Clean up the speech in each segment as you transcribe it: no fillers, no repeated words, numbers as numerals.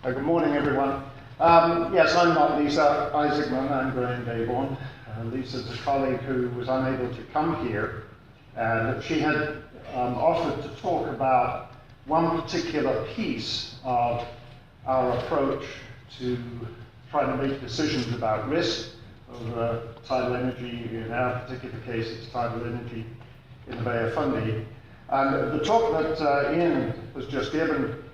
Good morning, everyone. Yes, I'm not Lisa Isaacman, I'm Graham Daborn. Lisa's a colleague who was unable to come here. She had offered to talk about one particular piece of our approach to trying to make decisions about risk of tidal energy. In our particular case, it's tidal energy in the Bay of Fundy. And the talk that Ian has just given,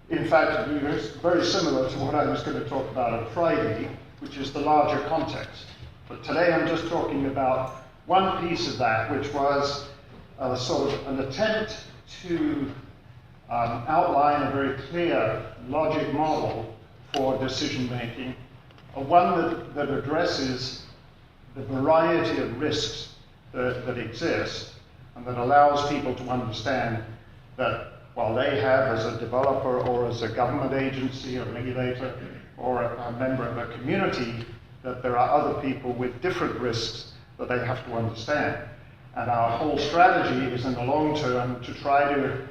in fact, is very similar to what I was going to talk about on Friday, which is the larger context. But today I'm just talking about one piece of that, which was sort of an attempt to outline a very clear logic model for decision making, one that addresses the variety of risks that exist and that allows people to understand that while they have, as a developer or as a government agency or regulator or a member of a community, that there are other people with different risks that they have to understand. And our whole strategy is in the long term to try to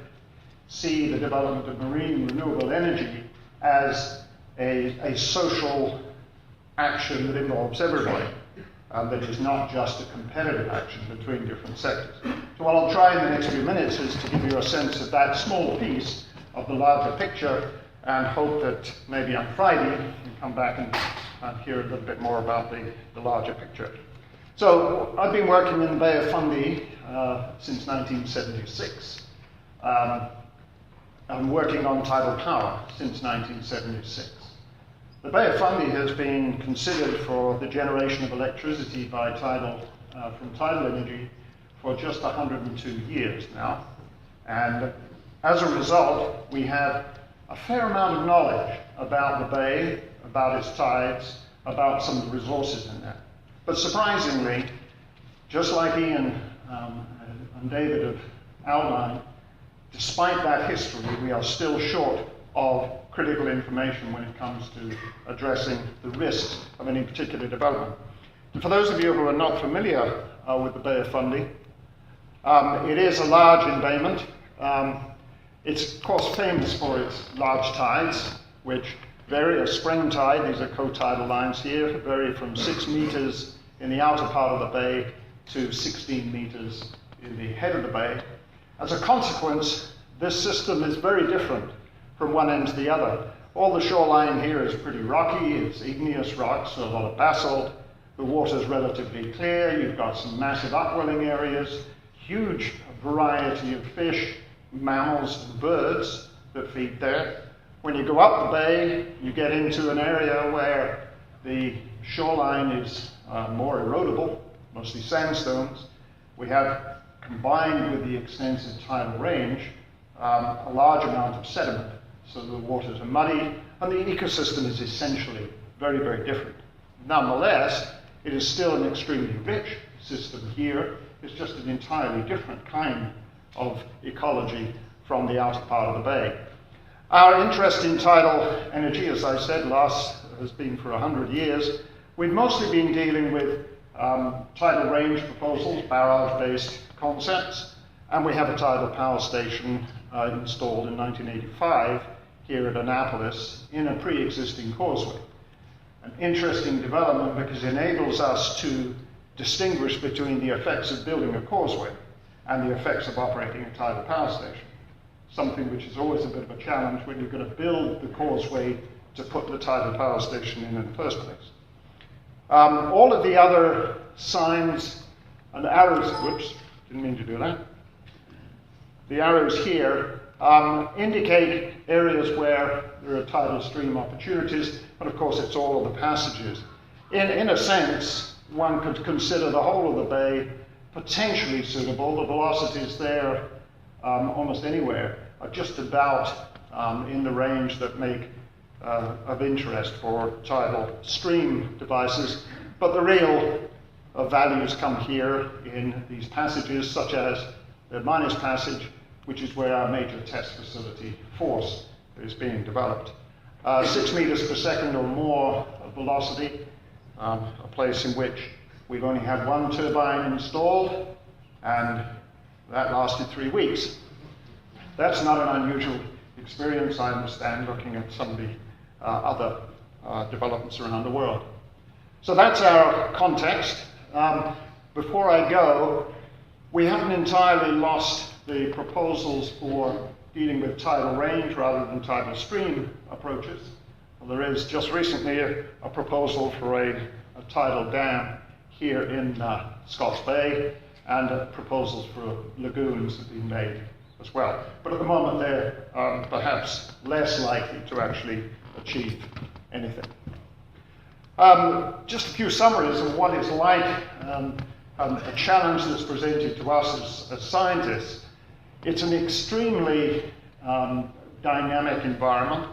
see the development of marine renewable energy as a social action that involves everybody, that is not just a competitive action between different sectors. So what I'll try in the next few minutes is to give you a sense of that small piece of the larger picture, and hope that maybe on Friday you can come back and hear a little bit more about the larger picture. So I've been working in the Bay of Fundy since 1976. I'm working on tidal power since 1976. The Bay of Fundy has been considered for the generation of electricity by from tidal energy for just 102 years now. And as a result, we have a fair amount of knowledge about the bay, about its tides, about some of the resources in there. But surprisingly, just like Ian and David have outlined, despite that history, we are still short of critical information when it comes to addressing the risks of any particular development. And for those of you who are not familiar with the Bay of Fundy, it is a large embayment. It's of course famous for its large tides, which vary. A spring tide, these are co-tidal lines here, vary from 6 meters in the outer part of the bay to 16 meters in the head of the bay. As a consequence, this system is very different from one end to the other. All the shoreline here is pretty rocky, it's igneous rocks, so a lot of basalt. The water's relatively clear, you've got some massive upwelling areas, huge variety of fish, mammals, and birds that feed there. When you go up the bay, you get into an area where the shoreline is more erodible, mostly sandstones. We have, combined with the extensive tidal range, a large amount of sediment. So the waters are muddy, and the ecosystem is essentially very, very different. Nonetheless, it is still an extremely rich system here. It's just an entirely different kind of ecology from the outer part of the bay. Our interest in tidal energy, as I said, has been for 100 years. We've mostly been dealing with tidal range proposals, barrage-based concepts, and we have a tidal power station installed in 1985 here at Annapolis in a pre-existing causeway. An interesting development because it enables us to distinguish between the effects of building a causeway and the effects of operating a tidal power station, something which is always a bit of a challenge when you're going to build the causeway to put the tidal power station in the first place. All of the other signs and arrows, whoops, didn't mean to do that. The arrows here indicate areas where there are tidal stream opportunities, but of course it's all of the passages. In a sense, one could consider the whole of the bay potentially suitable. The velocities there, almost anywhere, are just about in the range that make of interest for tidal stream devices, but the real values come here in these passages, such as the Miners Passage, which is where our major test facility force is being developed. 6 meters per second or more of velocity, a place in which we've only had one turbine installed, and that lasted 3 weeks. That's not an unusual experience, I understand, looking at some of the other developments around the world. So that's our context. Before I go, we haven't entirely lost the proposals for dealing with tidal range rather than tidal stream approaches. Well, there is just recently a proposal for a tidal dam here in Scots Bay, and proposals for lagoons have been made as well. But at the moment, they're perhaps less likely to actually achieve anything. Just a few summaries of what it's like, a challenge that's presented to us as scientists. It's an extremely dynamic environment.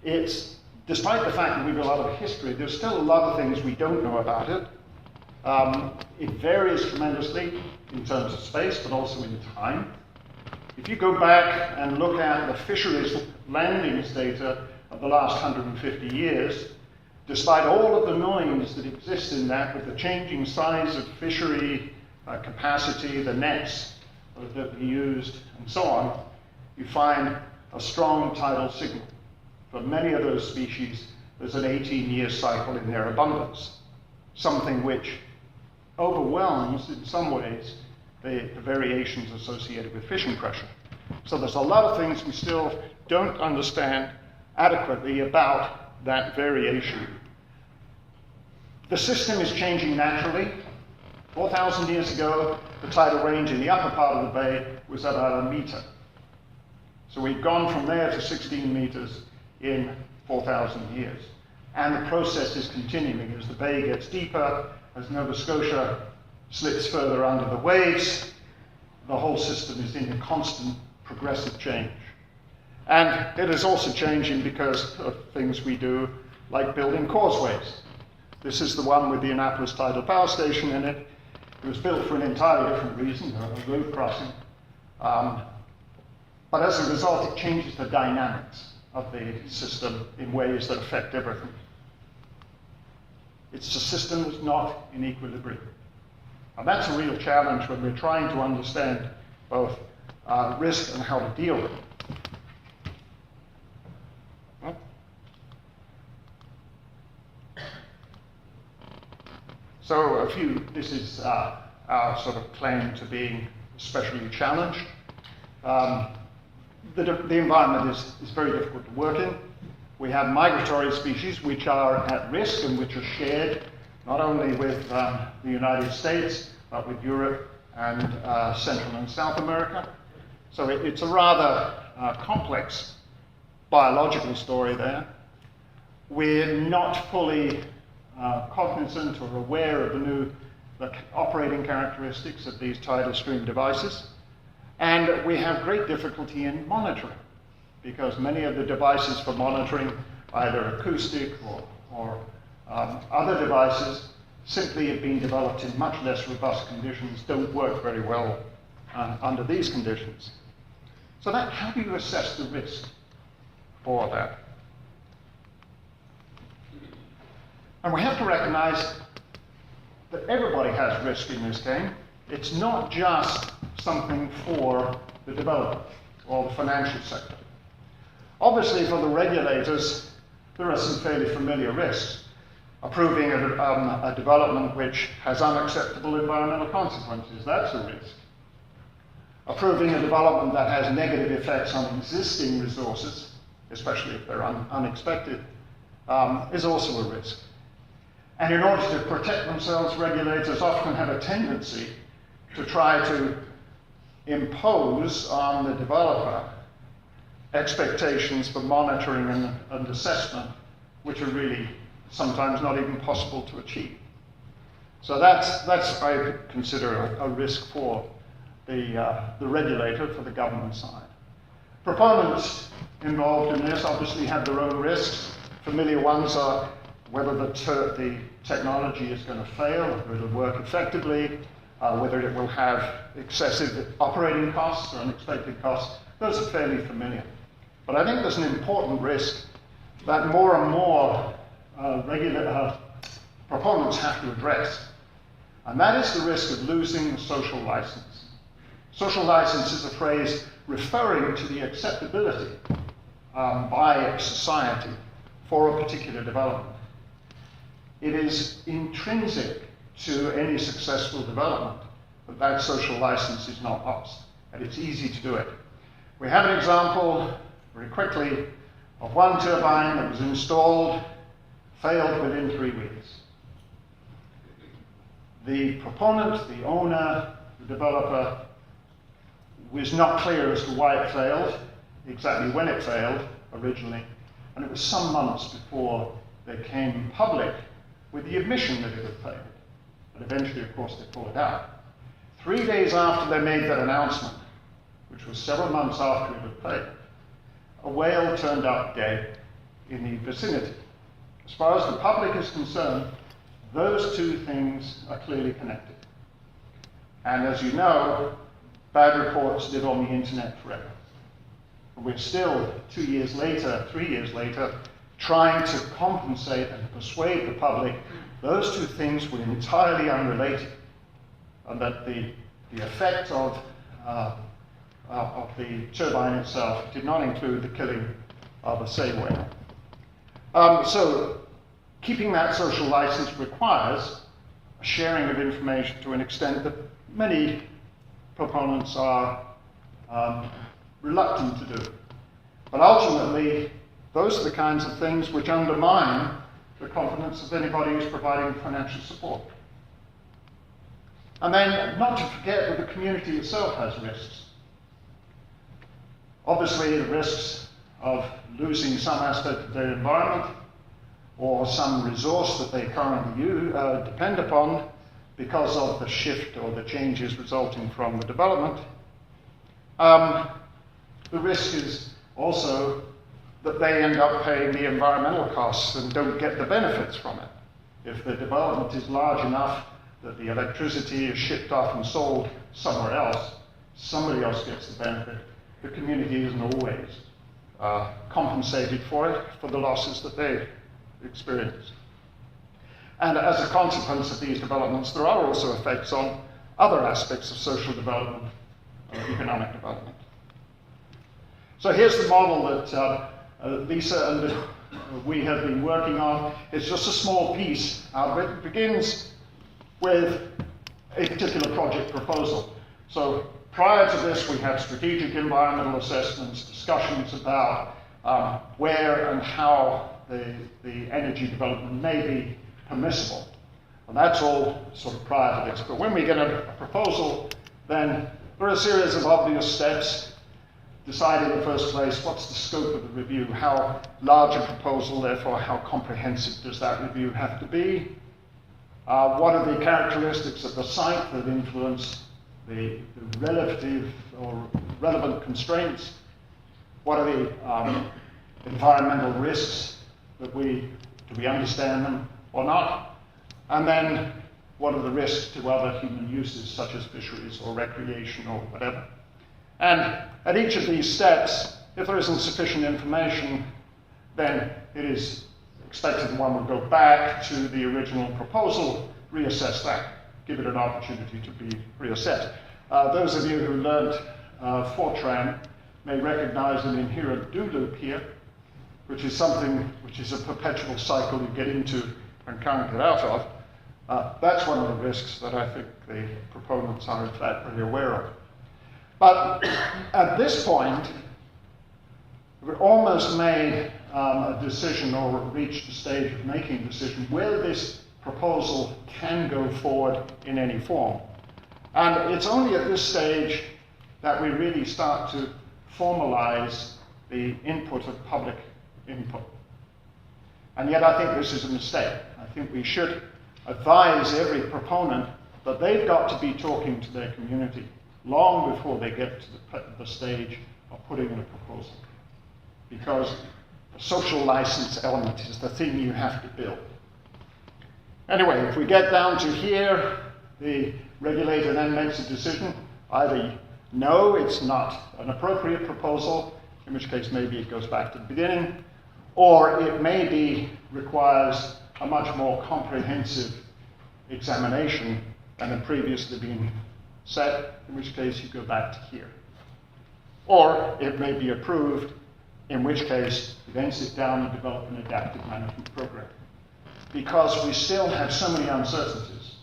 It's, despite the fact that we've got a lot of history, there's still a lot of things we don't know about it. It varies tremendously in terms of space, but also in time. If you go back and look at the fisheries landings data of the last 150 years, despite all of the noise that exists in that, with the changing size of fishery capacity, the nets that we used, and so on, you find a strong tidal signal. For many of those species, there's an 18-year cycle in their abundance, something which overwhelms, in some ways, the variations associated with fishing pressure. So there's a lot of things we still don't understand adequately about that variation. The system is changing naturally. 4,000 years ago, the tidal range in the upper part of the bay was about 1 meter. So we've gone from there to 16 meters in 4,000 years. And the process is continuing as the bay gets deeper, as Nova Scotia slips further under the waves. The whole system is in a constant progressive change. And it is also changing because of things we do, like building causeways. This is the one with the Annapolis Tidal Power Station in it. It was built for an entirely different reason, a road crossing. But as a result, it changes the dynamics of the system in ways that affect everything. It's a system that's not in equilibrium. And that's a real challenge when we're trying to understand both risk and how to deal with it. So this is our sort of claim to being especially challenged. The environment is very difficult to work in. We have migratory species which are at risk and which are shared not only with the United States, but with Europe and Central and South America. So it's a rather complex biological story there. We're not fully cognizant or aware of the operating characteristics of these tidal stream devices. And we have great difficulty in monitoring, because many of the devices for monitoring, either acoustic or other devices, simply have been developed in much less robust conditions, don't work very well under these conditions. So how do you assess the risk for that? And we have to recognize that everybody has risk in this game. It's not just something for the developer or the financial sector. Obviously, for the regulators, there are some fairly familiar risks. Approving a development which has unacceptable environmental consequences, that's a risk. Approving a development that has negative effects on existing resources, especially if they're unexpected, is also a risk. And in order to protect themselves, regulators often have a tendency to try to impose on the developer expectations for monitoring and assessment, which are really sometimes not even possible to achieve. So that's I consider a risk for the regulator, for the government side. Proponents involved in this obviously have their own risks. Familiar ones are whether the technology is going to fail, whether it'll work effectively, whether it will have excessive operating costs or unexpected costs. Those are fairly familiar. But I think there's an important risk that more and more proponents have to address. And that is the risk of losing social license. Social license is a phrase referring to the acceptability by society for a particular development. It is intrinsic to any successful development that that social license is not lost, and it's easy to do it. We have an example, very quickly, of one turbine that was installed, failed within 3 weeks. The proponent, the owner, the developer, was not clear as to why it failed, exactly when it failed originally, and it was some months before they came public with the admission that it had failed. But eventually, of course, they pulled it out. 3 days after they made that announcement, which was several months after it had failed, a whale turned up dead in the vicinity. As far as the public is concerned, those two things are clearly connected. And as you know, bad reports live on the internet forever. We're still 2 years later, 3 years later, trying to compensate and persuade the public those two things were entirely unrelated, and that the effect of the turbine itself did not include the killing of a sei whale. So keeping that social license requires a sharing of information to an extent that many proponents are reluctant to do. But ultimately, those are the kinds of things which undermine the confidence of anybody who's providing financial support. And then, not to forget that the community itself has risks. Obviously, the risks of losing some aspect of their environment or some resource that they currently depend upon because of the shift or the changes resulting from the development. The risk is also that they end up paying the environmental costs and don't get the benefits from it. If the development is large enough that the electricity is shipped off and sold somewhere else, somebody else gets the benefit. The community isn't always compensated for it, for the losses that they experience. And as a consequence of these developments, there are also effects on other aspects of social development, economic development. So here's the model that Lisa and we have been working on. It's just a small piece out of it. It begins with a particular project proposal. So prior to this, we had strategic environmental assessments, discussions about where and how the energy development may be permissible. And that's all sort of prior to this. But when we get a proposal, then there are a series of obvious steps. Decide in the first place what's the scope of the review, how large a proposal, therefore how comprehensive does that review have to be, what are the characteristics of the site that influence the relative or relevant constraints, what are the environmental risks that do we understand them or not, and then what are the risks to other human uses such as fisheries or recreation or whatever. And at each of these steps, if there isn't sufficient information, then it is expected that one will go back to the original proposal, reassess that, give it an opportunity to be reassessed. Those of you who learned Fortran may recognize an inherent do loop here, which is something which is a perpetual cycle you get into and can't get out of. That's one of the risks that I think the proponents are in fact very aware of. But at this point, we almost made a decision or reached the stage of making a decision whether this proposal can go forward in any form. And it's only at this stage that we really start to formalize the input of public input. And yet I think this is a mistake. I think we should advise every proponent that they've got to be talking to their community long before they get to the stage of putting in a proposal. Because the social license element is the thing you have to build. Anyway, if we get down to here, the regulator then makes a decision. Either no, it's not an appropriate proposal, in which case maybe it goes back to the beginning, or it maybe requires a much more comprehensive examination than had previously been set, in which case you go back to here. Or it may be approved in which case we then sit down and develop an adaptive management program. Because we still have so many uncertainties.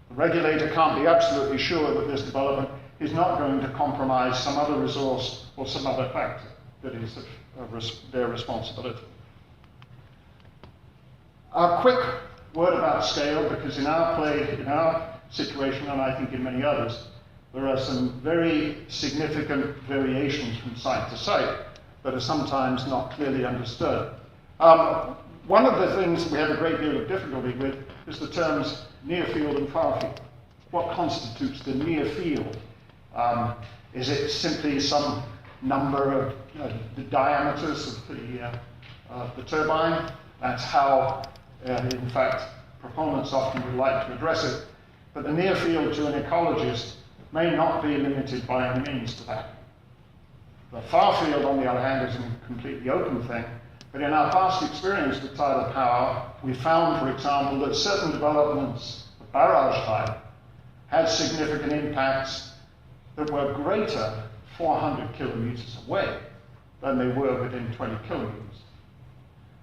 The regulator can't be absolutely sure that this development is not going to compromise some other resource or some other factor that is their responsibility. A quick word about scale, because in our situation, and I think in many others, there are some very significant variations from site to site that are sometimes not clearly understood. One of the things we have a great deal of difficulty with is the terms near field and far field. What constitutes the near field? Is it simply some number of the diameters of the turbine? That's how, in fact, proponents often would like to address it. But the near field to an ecologist may not be limited by any means to that. The far field, on the other hand, is a completely open thing. But in our past experience with tidal power, we found, for example, that certain developments of barrage type had significant impacts that were greater 400 kilometers away than they were within 20 kilometers.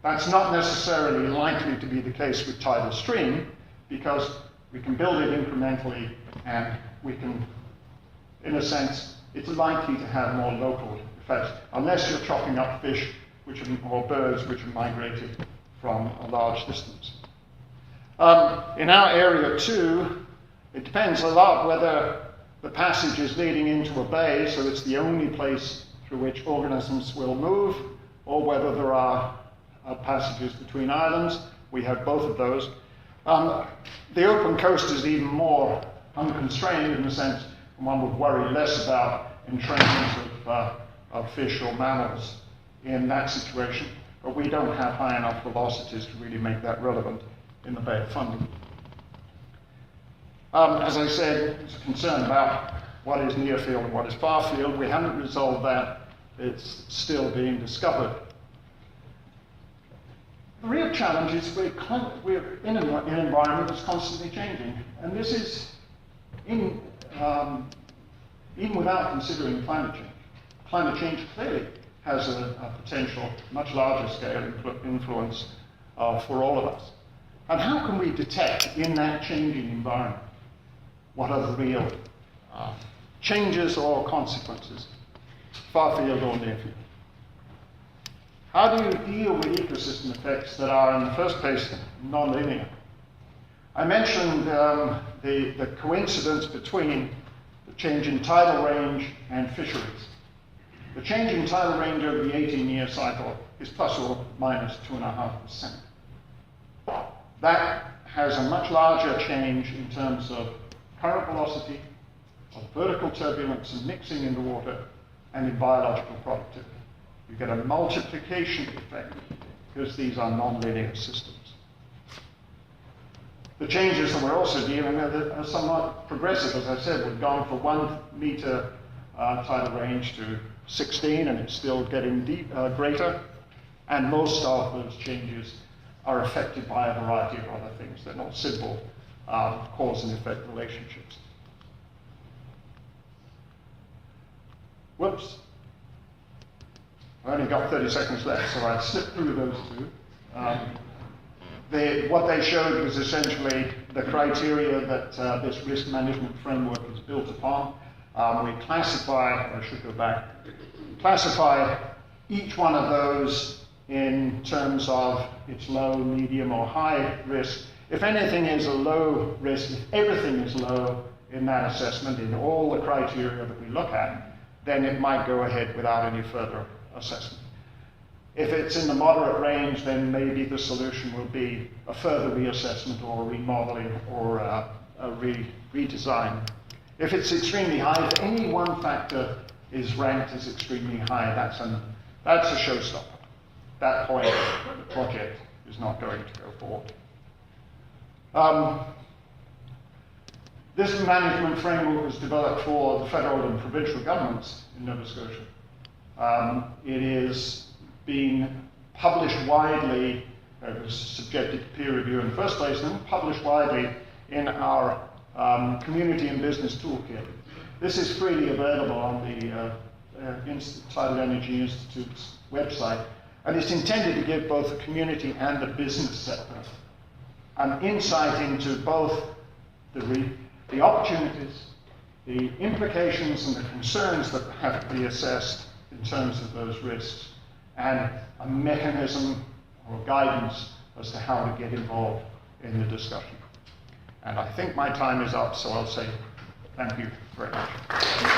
That's not necessarily likely to be the case with tidal stream, because we can build it incrementally and we can, in a sense, it's likely to have more local effects, unless you're chopping up fish or birds which are migrated from a large distance. In our area too, it depends a lot whether the passage is leading into a bay, so it's the only place through which organisms will move, or whether there are passages between islands. We have both of those. The open coast is even more unconstrained in the sense one would worry less about entrenchments of fish or mammals in that situation, but we don't have high enough velocities to really make that relevant in the Bay of Fundy. As I said, there's a concern about what is near field and what is far field. We haven't resolved that. It's still being discovered. The real challenge is we're in an environment that's constantly changing, and this is even without considering climate change. Climate change clearly has a potential, much larger scale influence for all of us. And how can we detect in that changing environment what are the real changes or consequences, far field or near field? How do you deal with ecosystem effects that are, in the first place, nonlinear? I mentioned the coincidence between the change in tidal range and fisheries. The change in tidal range over the 18-year cycle is plus or minus 2.5%. That has a much larger change in terms of current velocity, of vertical turbulence and mixing in the water, and in biological productivity. You get a multiplication effect because these are nonlinear systems. The changes that we're also dealing with are somewhat progressive. As I said, we've gone from 1 meter tidal range to 16, and it's still getting greater. And most of those changes are affected by a variety of other things. They're not simple cause and effect relationships. Whoops. I've only got 30 seconds left, so I slipped through those two. What they showed was essentially the criteria that this risk management framework is built upon. We classify each one of those in terms of its low, medium, or high risk. If anything is a low risk, if everything is low in that assessment, in all the criteria that we look at, then it might go ahead without any further assessment. If it's in the moderate range, then maybe the solution will be a further reassessment or remodeling or a redesign. If it's extremely high, if any one factor is ranked as extremely high, that's a showstopper. At that point, the project is not going to go forward. This management framework was developed for the federal and provincial governments in Nova Scotia. It is being published widely. It was subjected to peer review in the first place, and then published widely in our Community and Business Toolkit. This is freely available on the Tidal Energy Institute's website, and it's intended to give both the community and the business sector an insight into both the opportunities, the implications and the concerns that have to be assessed in terms of those risks, and a mechanism or guidance as to how to get involved in the discussion. And I think my time is up, so I'll say thank you very much.